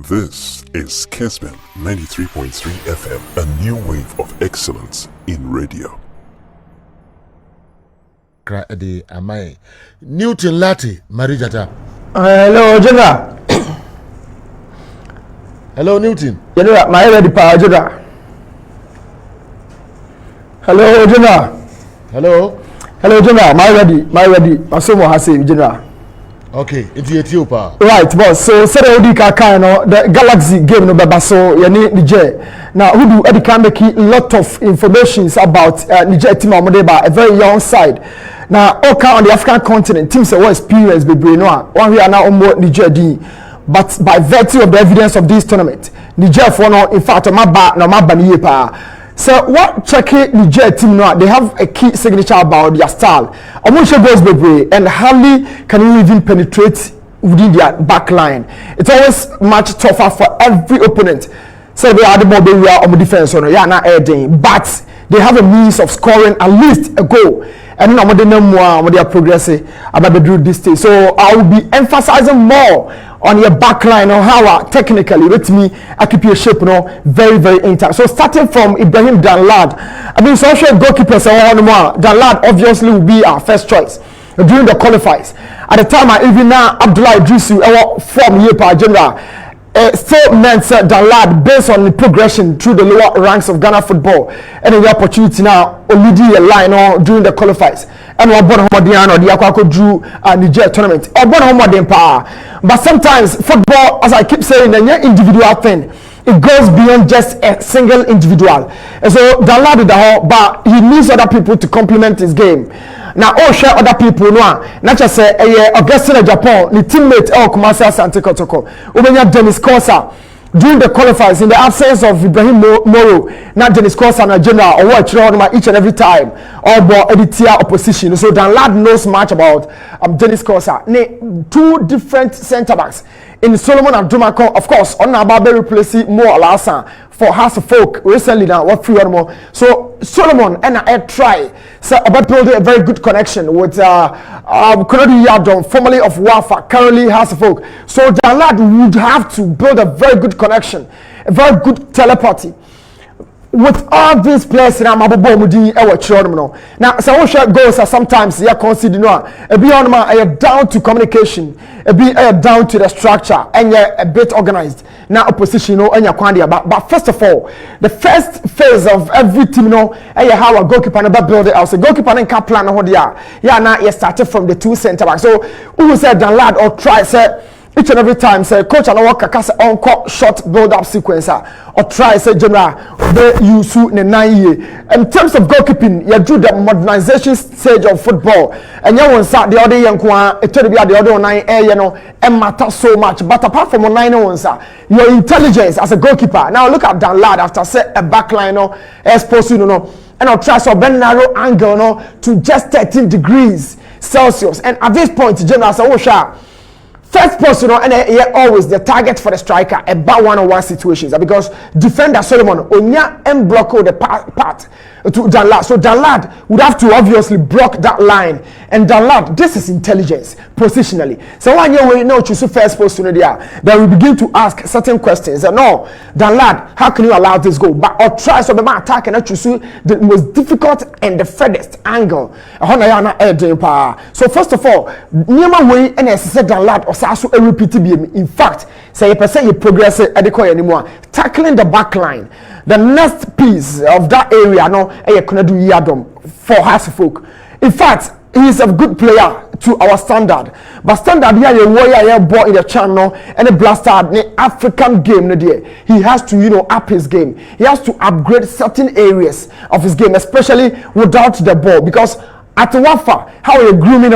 This is Kessben 93.3 FM, a new wave of excellence in radio. Newton Lartey, Marijata. Hello, General. Hello, Newton. General, my ready power, General. Hello, General. Hello. Hello, General. My ready. Masomo Hase, General. Okay, it's Ethiopia. Right, boss. So, Saturday Kakano, the Galaxy game no babaso, yani Niger. Now, who do Eddie can make a lot of information about Niger team Amodeba, a very young side. Now, all on the African continent, teams are experienced with Brenoa. One we are now on more Niger D. But by virtue of the evidence of this tournament, Niger for now, in fact, no mabaniyepa. So what check Niger team now? They have a key signature about their style. Omushe goes Bebre, and hardly can you even penetrate within their back line. It's always much tougher for every opponent. So they are the more we are on the defense on not adding, but they have a means of scoring at least a goal. And now they know more when they are progressing about the this stage. So I will be emphasizing more on your back line on how technically with me I keep your shape very, very intact. So starting from Ibrahim Danlad, I mean social goalkeepers Danlad obviously will be our first choice during the qualifiers. At the time I even now Abdullah Idrisu form here per general. Still meant Danlad based on the progression through the lower ranks of Ghana football and the opportunity now leading a line during the qualifiers and we born Homodian or the Aquaco drew Niger tournament or born Homodian power. But sometimes football, as I keep saying, the individual thing, it goes beyond just a single individual. And so Danlad did the whole, but he needs other people to complement his game. Now all share other people no not just say Augustine Japan the teammate Kumasi Asante Kotoko Ubenya Dennis Kosa during the qualifiers in the absence of Ibrahim Moro not Dennis Kosa na general or watch each and every time or editor opposition. So Danlad knows much about Dennis Kosa. Two different centre backs in Solomon and Dumako, of course on Ababe replacing more Alasa for House of Folk recently now what free more. So Solomon and I try so about building a very good connection with Konadu Yadon, formerly of Wafa, currently House of Folk. So Danlad would have to build a very good connection, a very good telepathy with all these players in Amabo Mudi now some shot goals are sometimes consider down to communication, down to the structure and a bit organized now opposition and but first of all the first phase of every team how a goalkeeper never build it out. So goalkeeper and cap plan now you started from the two centre backs. So who said Danlad or try say each and every time say coach and work on short build up sequence or try say general they use in 9 years. In terms of goalkeeping, you do the modernization stage of football and you want the other young it the other 9 and matter so much. But apart from 9 your intelligence as a goalkeeper. Now look at Danlad after say a backline exposed and I'll try so very narrow angle to just 13 degrees Celsius. And at this point general say first person and always the target for the striker about one-on-one situations because defender Solomon onya and block the part to Danlad. So Danlad would have to obviously block that line. And Danlad, this is intelligence positionally. So when you know choose first person there, then we begin to ask certain questions. No, Danlad, how can you allow this go? But or try so the attack and choose the most difficult and the furthest angle. So first of all, Nima way and as said Danlad or also a repeat in fact, say a percent you progress anymore. Tackling the back line. The next piece of that area for Hasselfolk. In fact, he is a good player to our standard. But standard here, a warrior ball in the channel and a blaster the African game. He has to, up his game. He has to upgrade certain areas of his game, especially without the ball. Because at Wafa, how are you grooming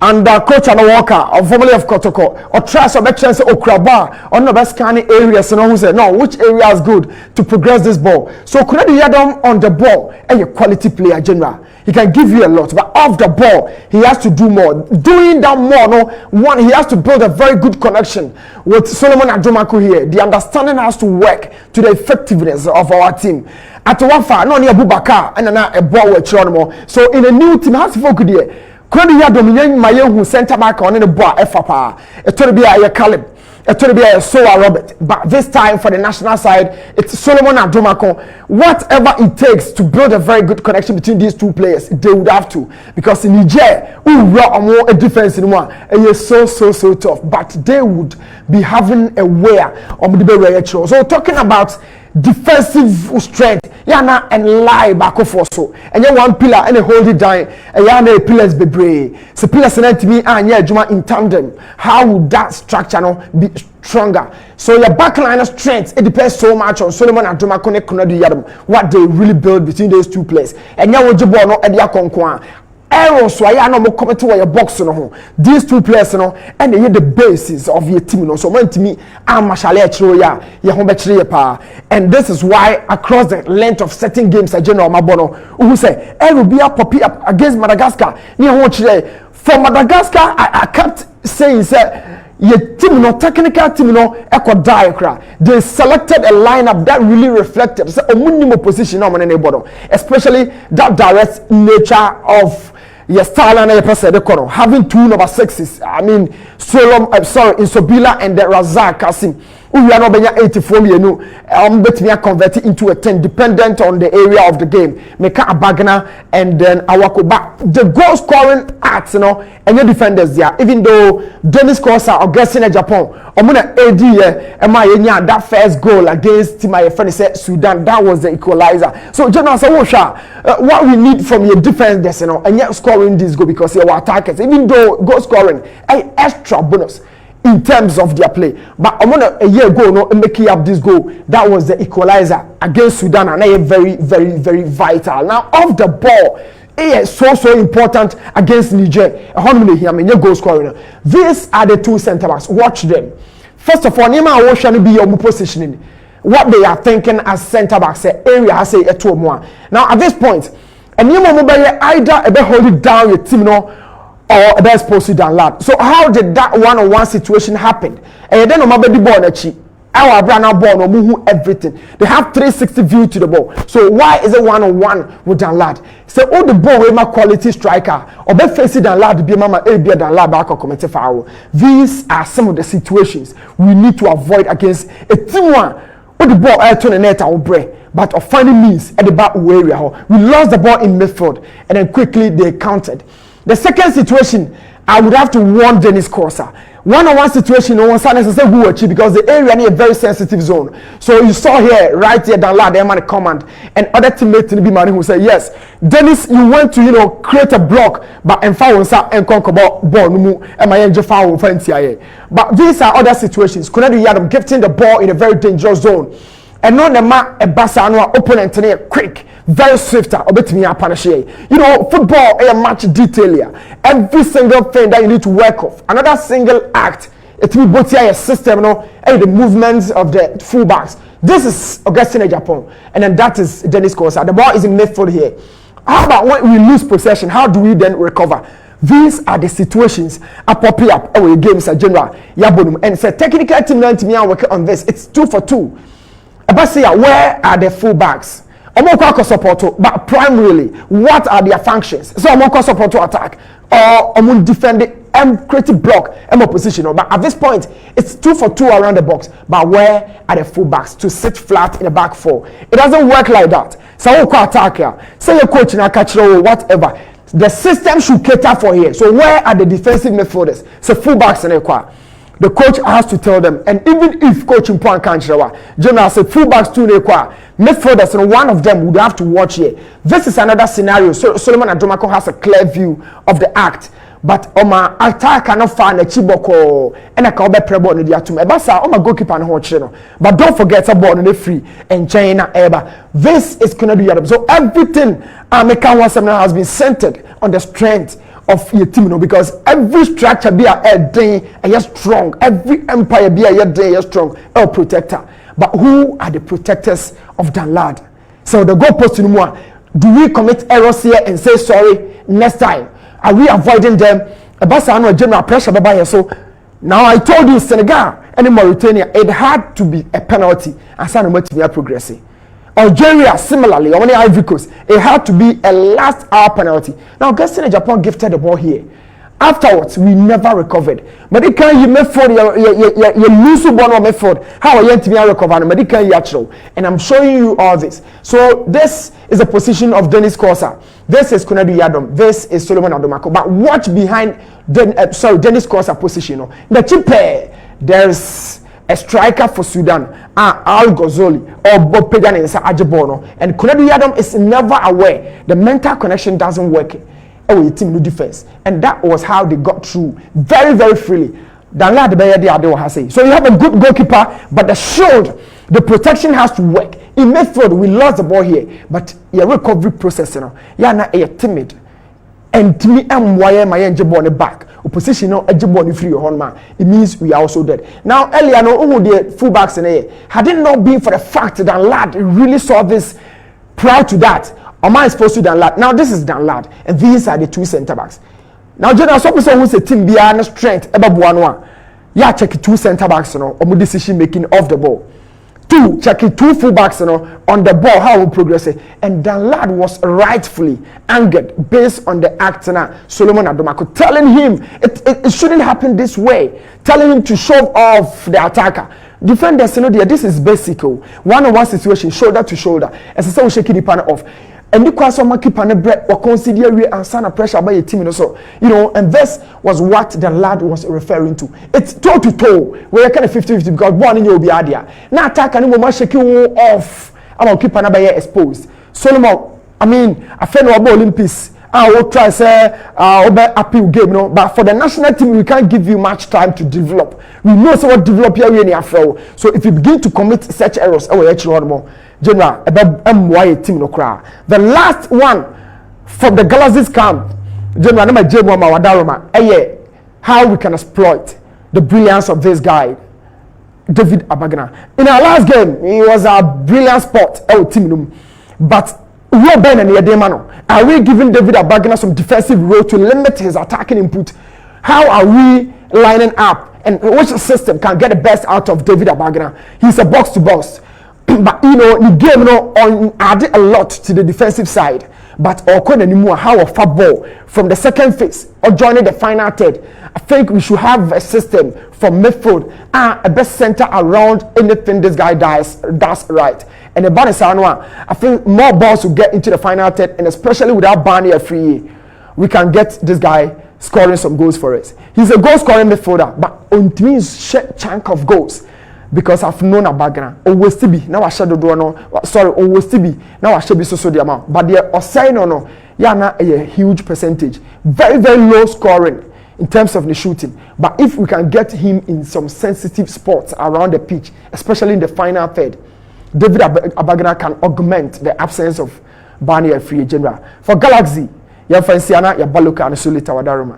and coach and worker or formerly of Kotoko or try some chance or Kraba or no best scanning areas and who said no which area is good to progress this ball. So could you Yadom on the ball and your quality player general. He can give you a lot, but off the ball he has to do more. Doing that more, one he has to build a very good connection with Solomon Adomako here. The understanding has to work to the effectiveness of our team. At Wafa, no near Bubaka and a ball with Chronimo. So in a new team has to focus here. Could you dominion my young center back on the boy FAPA? It told be a Caleb. to be a Soa Robert, but this time for the national side, it's Solomon Adomako. Whatever it takes to build a very good connection between these two players, they would have to. Because in Niger, we run more a defense in one, and it's so tough. But they would be having a way of the very true. So talking about defensive strength, yana and lie back for so, and you one pillar and a hold it down, and yana pillars be brave. So pillars and to me and yeah, Juma in tandem. How would that structure be stronger? So your backline strength, it depends so much on Solomon and Juma connect what they really build between those two players. And now what you born no Edia Konkwa. Errors so I no more come to your box no. These two players no and they the basis of your team no. So when to me I'm mashale chiro ya home pa. And this is why across the length of certain games I general mabono who say error be up poppy up against Madagascar. For Madagascar I kept saying say your team no technical team no echo diagram. They selected a lineup that really reflected so a position no especially that direct nature of your style and your person having two number 6s. I mean Insobila and the Razak Kasim. We are not being 84 bet me convert it into a 10 dependent on the area of the game. Meka Abagana and then Awakoba. The goal scoring acts, and your defenders there. Even though Dennis Kosa or guessing at Japan, I'm gonna AD that first goal against my friend said Sudan, that was the equalizer. So General Sawosha, what we need from your defenders, and yet scoring this goal because you are attackers. Even though goal scoring, an extra bonus in terms of their play. But I'm gonna a year ago no making up this goal. That was the equalizer against Sudan, and they very vital. Now off the ball, it is so important against Niger. Goal scoring. These are the two centre backs. Watch them. First of all, Nima Ocean be your positioning. What they are thinking as centre backs, area has a 2 more. Now at this point, and Nima Mobile either hold it down your team or best posted than lad. So how did that one-on-one situation happen? And then the ball our brand ball no move everything. They have 360 view to the ball. So why is it one-on-one with Dan Lad? So all the ball with my quality striker or be facing Dan Lad be mama a be Dan Lad back or comment foul. These are some of the situations we need to avoid against a team one. With the ball air turn the net or break. But of finding means at the back area. We lost the ball in midfield and then quickly they countered. The second situation, I would have to warn Dennis Kosa. One-on-one situation, no one says who achieve because the area is a very sensitive zone. So you saw here, right here, Dan Lad, man command, and other teammates in the man who say, yes, Dennis, you want to, create a block, but and foul and conquer ball, and my angel foul fancy. But these are other situations. Couldn't you gifting the ball in a very dangerous zone? And not the man a Barcelona opponent quick, very swifter, or bet me a punish. Football is a match detail here. Every single thing that you need to work off. Another single act. It will both a system, and the movements of the fullbacks. This is Augustine Japan, and then that is Dennis Kosa. The ball is in midfield here. How about when we lose possession? How do we then recover? These are the situations a pop up our games at general. Yabonum and say technical team to me and work on this. It's 2 for 2. Abasia, where are the fullbacks? Omoko support, but primarily, what are their functions? So Omoko support to attack, or Omun defend the creative block, position. But at this point, it's 2 for 2 around the box. But where are the fullbacks to sit flat in the back 4? It doesn't work like that. So Omoko attack here. Say your coach in a catch or whatever. The system should cater for here. So where are the defensive midfielders? So fullbacks in the the coach has to tell them, and even if coach in point can't show, General said fullbacks too midfielders, and one of them would have to watch here. This is another scenario. So Solomon Adomako has a clear view of the act, but Oma attack cannot find a chiboko and a cowbell prebo on the atom. Ebasa Oma goalkeeper and watch. But don't forget a ball on the free and China Eba. This is gonna be so everything American 179 has been centered on the strength of your team, because every structure be a day and you're strong, every empire be a day you're strong, a protector. But who are the protectors of Dan Lad? So the goalpost in more. Do we commit errors here and say sorry next time? Are we avoiding them? Abasa general pressure by so now I told you Senegal and in Mauritania it had to be a penalty and some progressing. Algeria, similarly, on the Ivory Coast, it had to be a last hour penalty. Now, Kessben Japan gifted the ball here. Afterwards, we never recovered. Medical, you method, you lose one or method. How are you to be recovered? Medical, you and I'm showing you all this. So this is the position of Dennis Corsa. This is Kunadu Yadom. This is Solomon Adomako. But watch behind Dennis Corsa position. The cheaper, there's a striker for Sudan, Al Ghazali or Bob Pegan in Ajebono, and Kunadu Yadom is never aware. The mental connection doesn't work. Oh, team no defense, and that was how they got through very, very freely. So you have a good goalkeeper, but the shield, the protection has to work. In midfield, we lost the ball here, but your recovery process, not timid. And to me, I'm why my engine back. Opposition no engine free your man. It means we are also dead. Now, earlier, no, the fullbacks in here. Had it not been for the fact that Lad really saw this prior to that. Oma is supposed to Dan Lad. Now this is Dan Lad, and these are the two centre backs. Now General Sopo who's a team beyond strength. Eba buanwa. Yeah, check two centre backs, omu decision making off the ball. Two, check two full backs, on the ball, how we progress. And Dan Lad was rightfully angered based on the act now. Solomon Adomako telling him it shouldn't happen this way, telling him to shove off the attacker. Defenders, this is basic. One-on-one situation, shoulder to shoulder. As I say, we shake the panel off. And you can some keep on a break or consider and sign pressure by a team. So, and this was what the lad was referring to. It's toe to toe. We're kind of 50-50 because one in you'll be idea. Now attack and you shake you off. I'm going to keep on exposed. Solomon, I feel no about Olympics. I will try say appeal game, but for the national team, we can't give you much time to develop. We know so what develop here in Afro. So if you begin to commit such errors, more. General, team no cry. The last one from the Galaxy's camp, General, how we can exploit the brilliance of this guy, David Abagana. In our last game, he was a brilliant spot, team, but we are better than are we giving David Abagana some defensive role to limit his attacking input? How are we lining up, and which system can get the best out of David Abagana? He's a box to box. But the game added a lot to the defensive side. But anymore how a far ball from the second phase or joining the final third. I think we should have a system for midfield a best center around anything this guy does right. And the ball is I think more balls will get into the final third, and especially without Barney a free, we can get this guy scoring some goals for us. He's a goal scoring midfielder, but on means chunk of goals. Because I've known a background, always to be now I shadow do always to be now I should be so the amount, but they are saying no, not a huge percentage, very, very low scoring in terms of the shooting. But if we can get him in some sensitive spots around the pitch, especially in the final third, David Abagana can augment the absence of Barney Free General. For Galaxy, your Franciana, your Baluka, and Sulita Wadaruma.